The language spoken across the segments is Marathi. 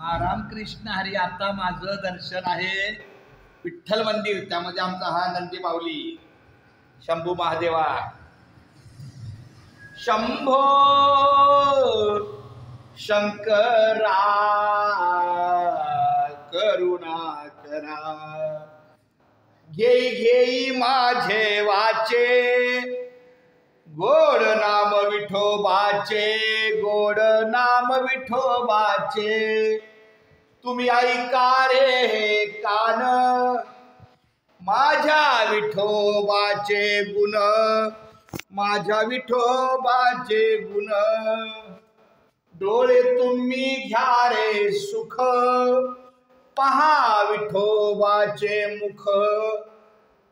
रामकृष्ण हरी. आता माझं दर्शन आहे विठ्ठल मंदिर, त्यामध्ये आमचा हा नंदी माऊली शंभू महादेवा. शंभो शंकरा करुणा करा, घेई घेई माझे वाचे, गोड नाम विठोबाचे, गोड नाम विठोबाचे. तुम्ही ऐका रे हे कान, माझ्या विठोबाचे गुण, माझ्या विठोबाचे गुण. डोळे तुम्ही घ्या रे सुख, पहा विठोबाचे मुख,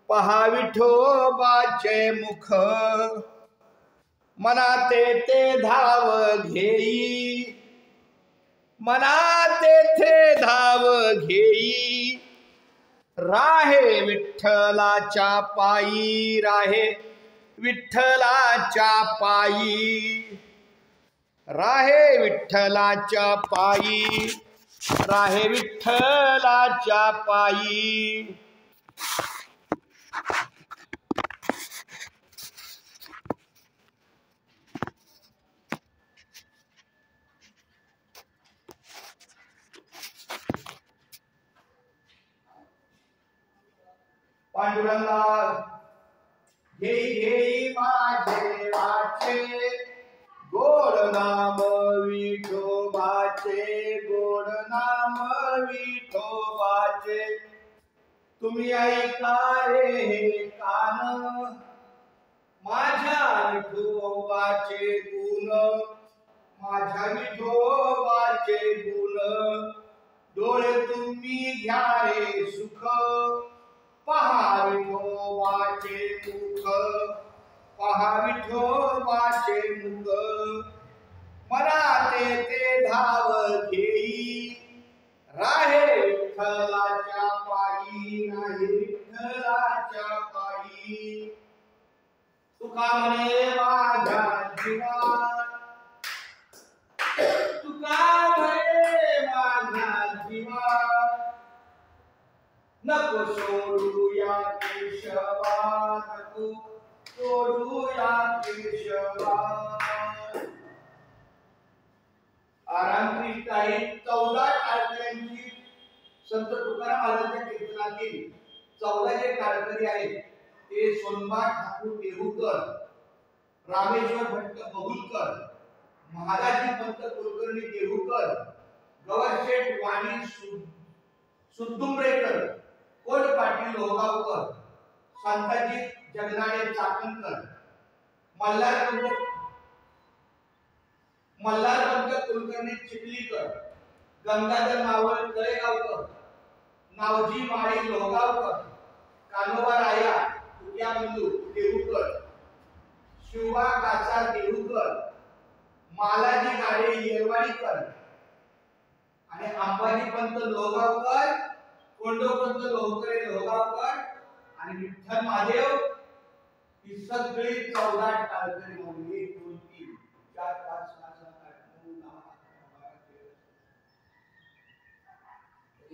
पहा विठोबाचे मुख. मनात ते धाव घेई, मनात ते धाव घेई, राहे विठ्ठलाच्या पायी, राहे विठ्ठलाच्या पायी, राहे विठ्ठलाच्या पायी, राहे विठ्ठलाच्या पायी. पांडुरंगा घेई घेई माझे वाचे, गोड नाम विठोबाचे, गोड नाम विठोबाचे. तुम्ही ऐका रे हे कान, माझ्या विठोबाचे गुण, माझ्या विठोबाचे गुण. डोळे तुम्ही घ्या रे सुख, पहा विठोबाचे मुख, पहा विठोबाचे मुख. मनात ते धाव घेई, राहे विठ्ठलाच्या पायी, राहे विठ्ठलाच्या पायी. तुका म्हणे माझ्या जीवा, तुका म्हणे माझ्या जीवा, नको सोडूया केशवा, नको सोडूया केशवा. रामकृष्ण हरी 14 टाळकऱ्यांची संत तुकाराम महाराजांच्या कीर्तनातील 14 जे टाळकरी आहेत ते सोनबा ठाकूर देहूकर, रामेश्वर भट्ट बहुलकर, महाराजी पंत कुलकर्णी देहूकर, गवरशेठ वाणी सुद्दुंबरेकर, कोट पाटील लोहगावकर, संताजी जगनाडे चाकणकर, मल्हारपंत कुलकर्णी चिखलीकर, गंगाधर मावळ तळेगावकर, नावजी माळी लोहगावकर, कान्होबा राया तुक्या बंधू देहूकर, शिवबा काचा देहूकर, मालाजी गाडे येरवाडीकर आणि अंबाजी पंत लोहगावकर, कोंडोपंत लोहकरे लोहगावकर आणि विठ्ठल महादेव. ही सगळी 14 टाळकरी म्हणून 1 2 3 4 5 6 7 8 9 10 11 12 13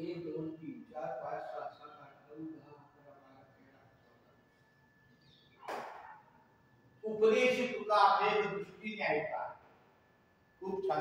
1 2 3 4 5 6 7 8 9 10 11 12 13. उपदेश तुका आपल्या दृष्टीने ऐका. खूप छान.